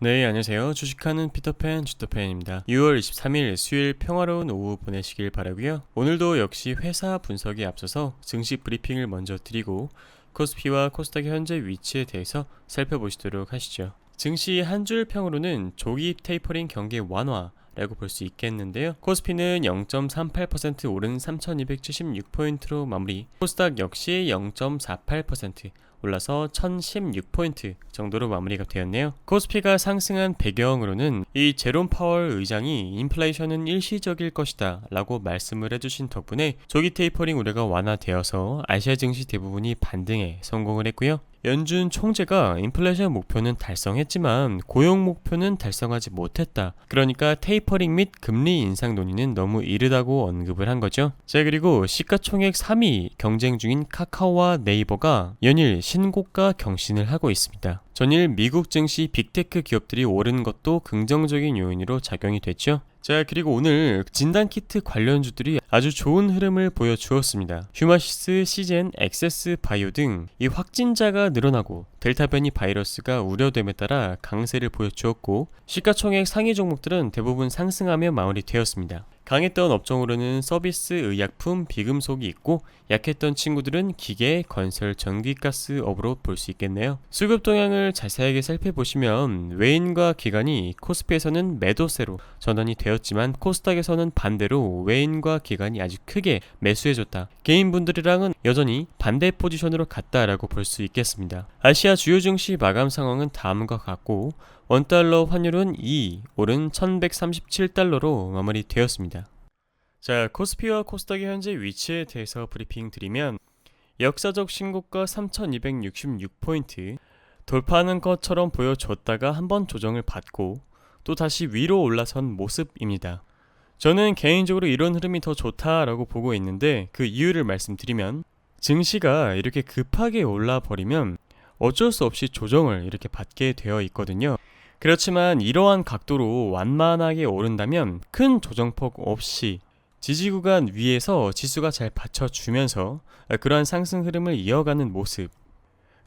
네, 안녕하세요. 주식하는 피터팬 주터팬입니다. 6월 23일 수요일 평화로운 오후 보내시길 바라고요. 오늘도 역시 회사 분석에 앞서서 증시 브리핑을 먼저 드리고 코스피와 코스닥의 현재 위치에 대해서 살펴보시도록 하시죠. 증시 한 줄 평으로는 조기 테이퍼링 경계 완화 라고 볼 수 있겠는데요. 코스피는 0.38% 오른 3276포인트로 마무리, 코스닥 역시 0.48% 올라서 1016포인트 정도로 마무리가 되었네요. 코스피가 상승한 배경으로는 이 제롬 파월 의장이 인플레이션은 일시적일 것이다 라고 말씀을 해주신 덕분에 조기 테이퍼링 우려가 완화되어서 아시아 증시 대부분이 반등에 성공을 했고요. 연준 총재가 인플레이션 목표는 달성했지만 고용 목표는 달성하지 못했다. 그러니까 테이퍼링 및 금리 인상 논의는 너무 이르다고 언급을 한 거죠. 자, 그리고 시가총액 3위 경쟁 중인 카카오와 네이버가 연일 신고가 경신을 하고 있습니다. 전일 미국 증시 빅테크 기업들이 오른 것도 긍정적인 요인으로 작용이 됐죠. 자, 그리고 오늘 진단키트 관련주들이 아주 좋은 흐름을 보여주었습니다. 휴마시스, 시젠, 액세스 바이오 등 이 확진자가 늘어나고 델타 변이 바이러스가 우려됨에 따라 강세를 보여주었고, 시가총액 상위 종목들은 대부분 상승하며 마무리되었습니다. 강했던 업종으로는 서비스, 의약품, 비금속이 있고, 약했던 친구들은 기계, 건설, 전기가스 업으로 볼 수 있겠네요. 수급 동향을 자세하게 살펴보시면 외인과 기관이 코스피에서는 매도세로 전환이 되었지만 코스닥에서는 반대로 외인과 기관이 아주 크게 매수해줬다. 개인분들이랑은 여전히 반대 포지션으로 갔다라고 볼 수 있겠습니다. 아시아 주요 증시 마감 상황은 다음과 같고, 원달러 환율은 2, 오른 1137달러로 마무리되었습니다. 자, 코스피와 코스닥의 현재 위치에 대해서 브리핑 드리면, 역사적 신고가 3266포인트 돌파하는 것처럼 보여줬다가 한번 조정을 받고 또 다시 위로 올라선 모습입니다. 저는 개인적으로 이런 흐름이 더 좋다라고 보고 있는데, 그 이유를 말씀드리면, 증시가 이렇게 급하게 올라버리면 어쩔 수 없이 조정을 이렇게 받게 되어 있거든요. 그렇지만 이러한 각도로 완만하게 오른다면 큰 조정폭 없이 지지구간 위에서 지수가 잘 받쳐주면서 그러한 상승 흐름을 이어가는 모습,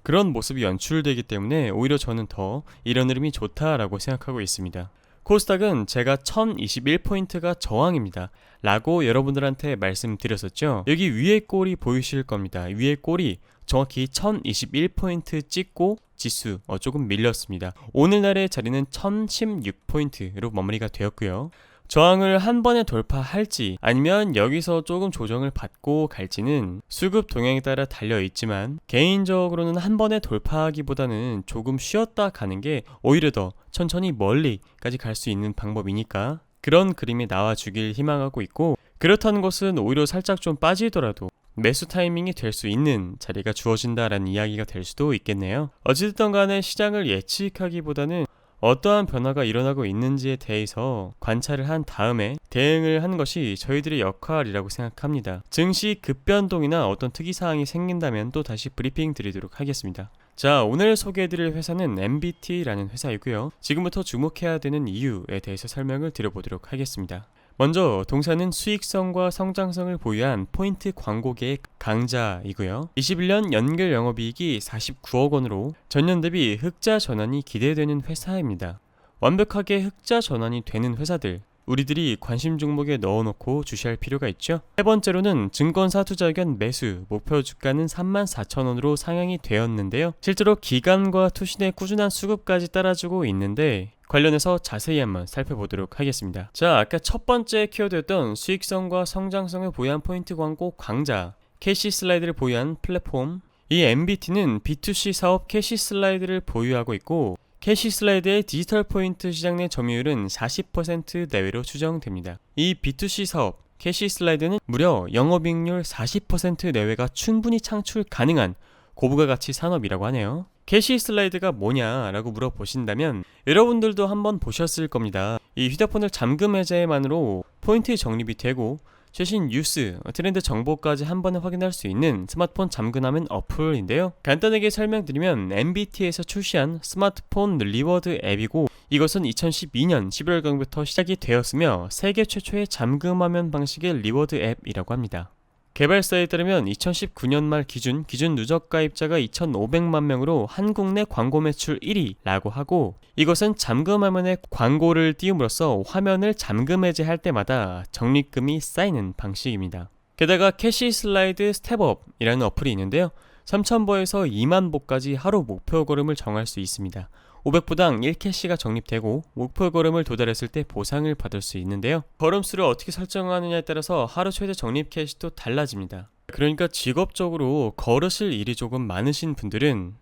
그런 모습이 연출되기 때문에 오히려 저는 더 이런 흐름이 좋다라고 생각하고 있습니다. 코스닥은 제가 1021포인트가 저항입니다 라고 여러분들한테 말씀드렸었죠. 여기 위에 꼴이 보이실 겁니다. 위에 꼴이 정확히 1021포인트 찍고 지수 조금 밀렸습니다. 오늘날의 자리는 1016포인트로 마무리가 되었고요. 저항을 한 번에 돌파할지 아니면 여기서 조금 조정을 받고 갈지는 수급 동향에 따라 달려있지만, 개인적으로는 한 번에 돌파하기보다는 조금 쉬었다 가는 게 오히려 더 천천히 멀리까지 갈 수 있는 방법이니까 그런 그림이 나와주길 희망하고 있고, 그렇다는 것은 오히려 살짝 좀 빠지더라도 매수 타이밍이 될 수 있는 자리가 주어진다라는 이야기가 될 수도 있겠네요. 어찌됐든 간에 시장을 예측하기보다는 어떠한 변화가 일어나고 있는지에 대해서 관찰을 한 다음에 대응을 하는 것이 저희들의 역할이라고 생각합니다. 증시 급변동이나 어떤 특이사항이 생긴다면 또 다시 브리핑 드리도록 하겠습니다. 자, 오늘 소개해드릴 회사는 MBT라는 회사이고요. 지금부터 주목해야 되는 이유에 대해서 설명을 드려보도록 하겠습니다. 먼저 동사는 수익성과 성장성을 보유한 포인트 광고계의 강자이고요. 21년 연결 영업이익이 49억 원으로 전년 대비 흑자 전환이 기대되는 회사입니다. 완벽하게 흑자 전환이 되는 회사들, 우리들이 관심 종목에 넣어놓고 주시할 필요가 있죠. 세 번째로는 증권사 투자 의견 매수 목표 주가는 34,000원으로 상향이 되었는데요. 실제로 기관과 투신의 꾸준한 수급까지 따라주고 있는데, 관련해서 자세히 한번 살펴보도록 하겠습니다. 자, 아까 첫 번째 키워드였던 수익성과 성장성을 보유한 포인트 광고 강자, 캐시 슬라이드를 보유한 플랫폼, 이 MBT는 B2C 사업 캐시 슬라이드를 보유하고 있고, 캐시 슬라이드의 디지털 포인트 시장 내 점유율은 40% 내외로 추정됩니다. 이 B2C 사업 캐시 슬라이드는 무려 영업이익률 40% 내외가 충분히 창출 가능한 고부가가치 산업이라고 하네요. 캐시 슬라이드가 뭐냐라고 물어보신다면 여러분들도 한번 보셨을 겁니다. 이 휴대폰을 잠금 해제만으로 포인트 적립이 되고 최신 뉴스, 트렌드 정보까지 한 번에 확인할 수 있는 스마트폰 잠금하면 어플인데요. 간단하게 설명드리면 MBT에서 출시한 스마트폰 리워드 앱이고, 이것은 2012년 11월경부터 시작이 되었으며 세계 최초의 잠금화면 방식의 리워드 앱이라고 합니다. 개발사에 따르면 2019년 말 기준 누적 가입자가 2,500만 명으로 한국 내 광고 매출 1위라고 하고, 이것은 잠금 화면에 광고를 띄움으로써 화면을 잠금 해제할 때마다 적립금이 쌓이는 방식입니다. 게다가 캐시 슬라이드 스텝업이라는 어플이 있는데요. 3,000보에서 2만 보까지 하루 목표 걸음을 정할 수 있습니다. 500보당 1캐시가 적립되고 목표 걸음을 도달했을 때 보상을 받을 수 있는데요. 걸음수를 어떻게 설정하느냐에 따라서 하루 최대 적립 캐시도 달라집니다. 그러니까 직업적으로 걸으실 일이 조금 많으신 분들은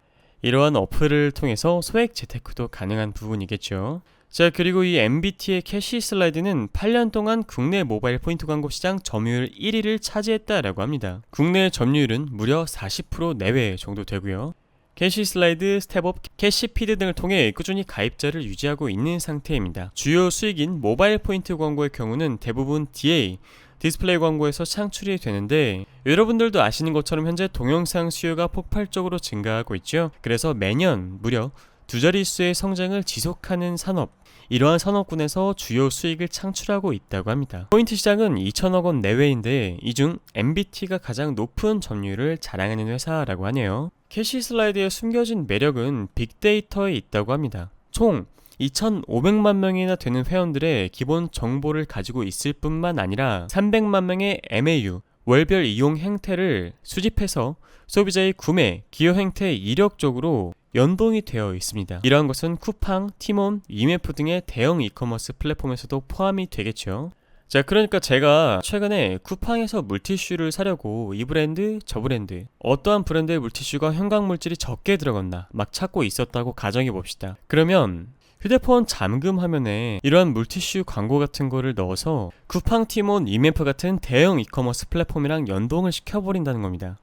이러한 어플을 통해서 소액 재테크도 가능한 부분이겠죠. 자, 그리고 이 MBT의 캐시 슬라이드는 8년 동안 국내 모바일 포인트 광고 시장 점유율 1위를 차지했다라고 합니다. 국내 점유율은 무려 40% 내외 정도 되고요. 캐시 슬라이드, 스텝업, 캐시피드 등을 통해 꾸준히 가입자를 유지하고 있는 상태입니다. 주요 수익인 모바일 포인트 광고의 경우는 대부분 DA, 디스플레이 광고에서 창출이 되는데, 여러분들도 아시는 것처럼 현재 동영상 수요가 폭발적으로 증가하고 있죠. 그래서 매년 무려 두 자릿수의 성장을 지속하는 산업, 이러한 산업군에서 주요 수익을 창출하고 있다고 합니다. 포인트 시장은 2천억 원 내외인데 이 중 MBT가 가장 높은 점유율을 자랑하는 회사라고 하네요. 캐시 슬라이드의 숨겨진 매력은 빅데이터에 있다고 합니다. 총 2,500만 명이나 되는 회원들의 기본 정보를 가지고 있을 뿐만 아니라 300만 명의 MAU, 월별 이용 행태를 수집해서 소비자의 구매, 기여 행태에 이력적으로 연동이 되어 있습니다. 이러한 것은 쿠팡, 티몬, 위메프 등의 대형 이커머스 플랫폼에서도 포함이 되겠죠. 자, 그러니까 제가 최근에 쿠팡에서 물티슈를 사려고 이 브랜드, 저 브랜드, 어떠한 브랜드의 물티슈가 형광 물질이 적게 들어갔나 막 찾고 있었다고 가정해 봅시다. 그러면 휴대폰 잠금 화면에 이러한 물티슈 광고 같은 거를 넣어서 쿠팡, 티몬, 위메프 같은 대형 이커머스 플랫폼이랑 연동을 시켜버린다는 겁니다.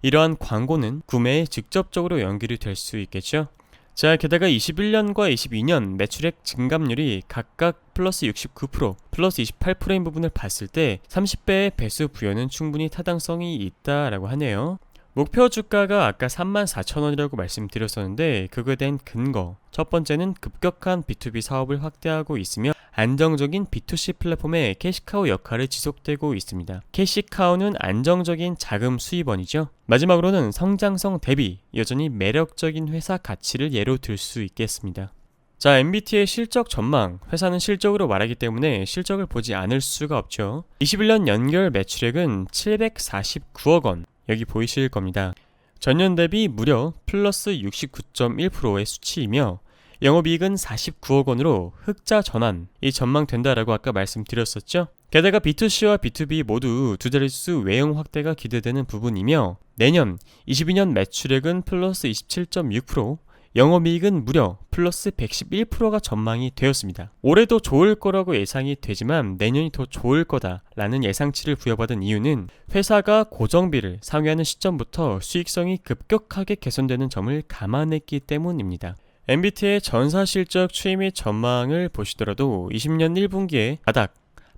이러한 광고는 구매에 직접적으로 연결이 될 수 있겠죠. 자, 게다가 21년과 22년 매출액 증감률이 각각 플러스 69%, 플러스 28%인 부분을 봤을 때 30배의 배수 부여는 충분히 타당성이 있다라고 하네요. 목표 주가가 아까 34,000원이라고 말씀드렸었는데 그거에 대한 근거, 첫 번째는 급격한 B2B 사업을 확대하고 있으며 안정적인 B2C 플랫폼의 캐시카우 역할을 지속되고 있습니다. 캐시카우는 안정적인 자금 수입원이죠. 마지막으로는 성장성 대비 여전히 매력적인 회사 가치를 예로 들 수 있겠습니다. 자, MBT의 실적 전망, 회사는 실적으로 말하기 때문에 실적을 보지 않을 수가 없죠. 21년 연결 매출액은 749억 원, 여기 보이실 겁니다. 전년 대비 무려 플러스 69.1%의 수치이며 영업이익은 49억 원으로 흑자 전환이 전망된다라고 아까 말씀드렸었죠. 게다가 B2C와 B2B 모두 두 자릿수 외형 확대가 기대되는 부분이며 내년 22년 매출액은 플러스 27.6%, 영업이익은 무려 플러스 111%가 전망이 되었습니다. 올해도 좋을 거라고 예상이 되지만 내년이 더 좋을 거다라는 예상치를 부여받은 이유는 회사가 고정비를 상회하는 시점부터 수익성이 급격하게 개선되는 점을 감안했기 때문입니다. MBT의 전사실적 추이 및 전망을 보시더라도 20년 1분기에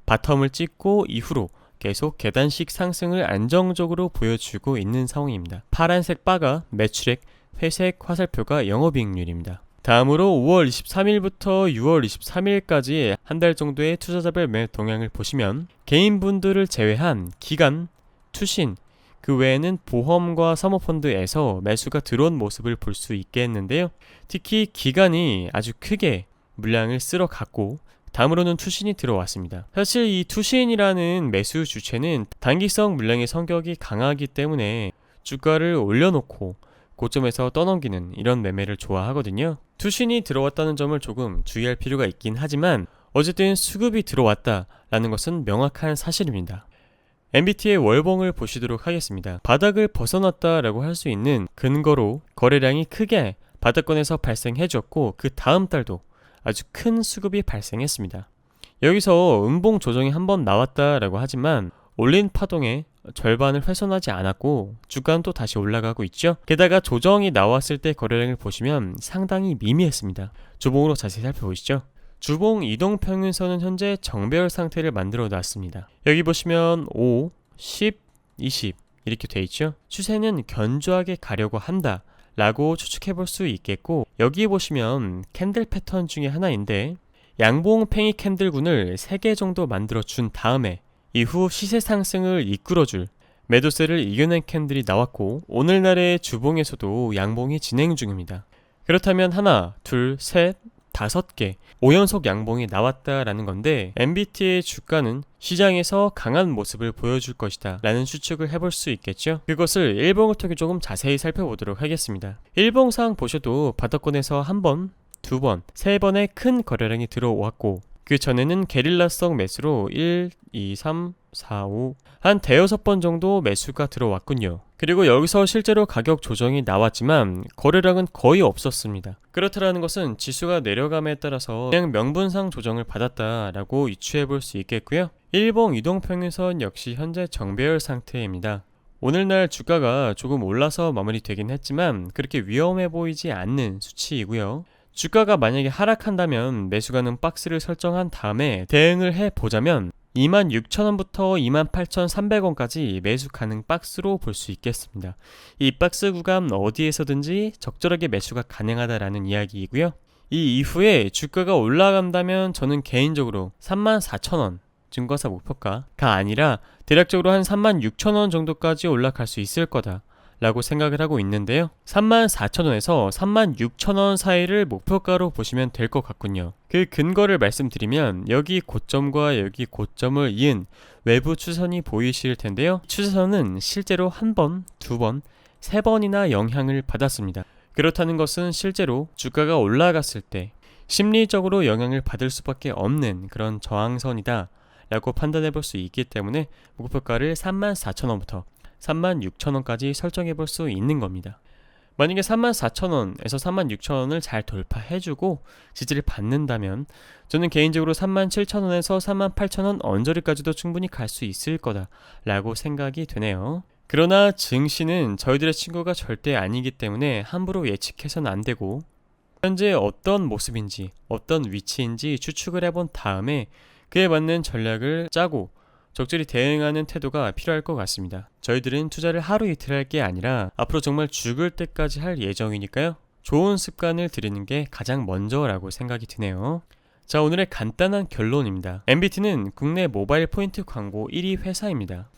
바텀을 찍고 이후로 계속 계단식 상승을 안정적으로 보여주고 있는 상황입니다. 파란색 바가 매출액, 회색 화살표가 영업이익률입니다. 다음으로 5월 23일부터 6월 23일까지 한 달 정도의 투자자별 매매 동향을 보시면 개인분들을 제외한 기관, 투신, 그 외에는 보험과 사모펀드에서 매수가 들어온 모습을 볼 수 있겠는데요. 특히 기관이 아주 크게 물량을 쓸어갔고 다음으로는 투신이 들어왔습니다. 사실 이 투신이라는 매수 주체는 단기성 물량의 성격이 강하기 때문에 주가를 올려놓고 고점에서 떠넘기는 이런 매매를 좋아하거든요. 투신이 들어왔다는 점을 조금 주의할 필요가 있긴 하지만 어쨌든 수급이 들어왔다라는 것은 명확한 사실입니다. MBT의 월봉을 보시도록 하겠습니다. 바닥을 벗어났다라고 할 수 있는 근거로 거래량이 크게 바닥권에서 발생해줬고 그 다음 달도 아주 큰 수급이 발생했습니다. 여기서 음봉 조정이 한번 나왔다라고 하지만 올린 파동의 절반을 훼손하지 않았고 주가는 또 다시 올라가고 있죠. 게다가 조정이 나왔을 때 거래량을 보시면 상당히 미미했습니다. 주봉으로 자세히 살펴보시죠. 주봉 이동평균선은 현재 정배열 상태를 만들어 놨습니다. 여기 보시면 5, 10, 20 이렇게 돼 있죠. 추세는 견조하게 가려고 한다 라고 추측해 볼 수 있겠고, 여기 보시면 캔들 패턴 중에 하나인데 양봉팽이 캔들군을 3개 정도 만들어 준 다음에 이후 시세 상승을 이끌어줄 매도세를 이겨낸 캔들이 나왔고 오늘날의 주봉에서도 양봉이 진행 중입니다. 그렇다면 하나, 둘, 셋, 5개 5연속 양봉이 나왔다라는 건데 MBT의 주가는 시장에서 강한 모습을 보여줄 것이다 라는 추측을 해볼 수 있겠죠. 그것을 일봉을 통해 조금 자세히 살펴보도록 하겠습니다. 일봉상 보셔도 바닥권에서 한 번, 두 번, 세 번의 큰 거래량이 들어왔고 그 전에는 게릴라성 매수로 1, 2, 3, 4, 5 한 대여섯 번 정도 매수가 들어왔군요. 그리고 여기서 실제로 가격 조정이 나왔지만 거래량은 거의 없었습니다. 그렇다라는 것은 지수가 내려감에 따라서 그냥 명분상 조정을 받았다라고 유추해 볼 수 있겠고요. 일봉 이동평균선 역시 현재 정배열 상태입니다. 오늘날 주가가 조금 올라서 마무리되긴 했지만 그렇게 위험해 보이지 않는 수치이고요. 주가가 만약에 하락한다면 매수가는 박스를 설정한 다음에 대응을 해보자면 26,000원부터 28,300원까지 매수 가능 박스로 볼 수 있겠습니다. 이 박스 구간 어디에서든지 적절하게 매수가 가능하다라는 이야기이고요. 이 이후에 주가가 올라간다면 저는 개인적으로 34,000원 증권사 목표가가 아니라 대략적으로 한 36,000원 정도까지 올라갈 수 있을 거다 라고 생각을 하고 있는데요. 34,000원에서 36,000원 사이를 목표가로 보시면 될 것 같군요. 그 근거를 말씀드리면 여기 고점과 여기 고점을 이은 외부 추세선이 보이실 텐데요. 추세선은 실제로 한 번, 두 번, 세 번이나 영향을 받았습니다. 그렇다는 것은 실제로 주가가 올라갔을 때 심리적으로 영향을 받을 수밖에 없는 그런 저항선이다 라고 판단해 볼 수 있기 때문에 목표가를 34,000원부터 36,000원까지 설정해 볼 수 있는 겁니다. 만약에 34,000원에서 36,000원을 잘 돌파해주고 지지를 받는다면 저는 개인적으로 37,000원에서 38,000원 언저리까지도 충분히 갈 수 있을 거다 라고 생각이 되네요. 그러나 증시는 저희들의 친구가 절대 아니기 때문에 함부로 예측해서는 안 되고 현재 어떤 모습인지 어떤 위치인지 추측을 해본 다음에 그에 맞는 전략을 짜고 적절히 대응하는 태도가 필요할 것 같습니다. 저희들은 투자를 하루 이틀 할 게 아니라 앞으로 정말 죽을 때까지 할 예정이니까요. 좋은 습관을 들이는 게 가장 먼저라고 생각이 드네요. 자, 오늘의 간단한 결론입니다. MBT는 국내 모바일 포인트 광고 1위 회사입니다.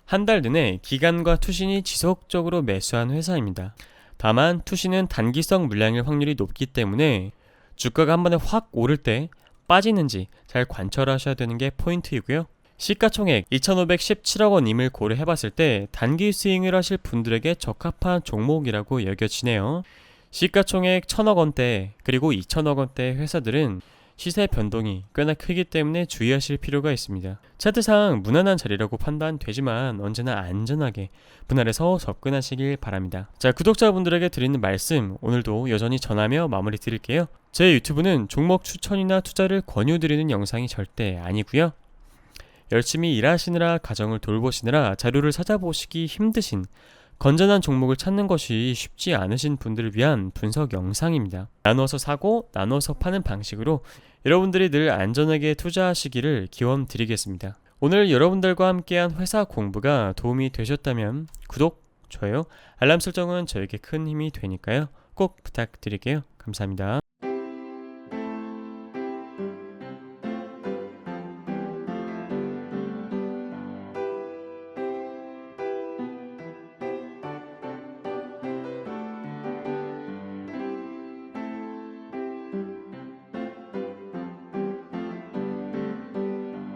한 달 내내 기관과 투신이 지속적으로 매수한 회사입니다. 다만 투신은 단기성 물량일 확률이 높기 때문에 주가가 한 번에 확 오를 때 빠지는지 잘 관찰하셔야 되는 게 포인트이고요. 시가총액 2,517억 원임을 고려해봤을 때 단기 스윙을 하실 분들에게 적합한 종목이라고 여겨지네요. 시가총액 1,000억 원대 그리고 2,000억 원대 회사들은 시세 변동이 꽤나 크기 때문에 주의하실 필요가 있습니다. 차트상 무난한 자리라고 판단되지만 언제나 안전하게 분할해서 접근하시길 바랍니다. 자, 구독자분들에게 드리는 말씀 오늘도 여전히 전하며 마무리 드릴게요. 제 유튜브는 종목 추천이나 투자를 권유드리는 영상이 절대 아니고요. 열심히 일하시느라 가정을 돌보시느라 자료를 찾아보시기 힘드신 건전한 종목을 찾는 것이 쉽지 않으신 분들을 위한 분석 영상입니다. 나눠서 사고 나눠서 파는 방식으로 여러분들이 늘 안전하게 투자하시기를 기원드리겠습니다. 오늘 여러분들과 함께한 회사 공부가 도움이 되셨다면 구독, 좋아요, 알람 설정은 저에게 큰 힘이 되니까요. 꼭 부탁드릴게요. 감사합니다.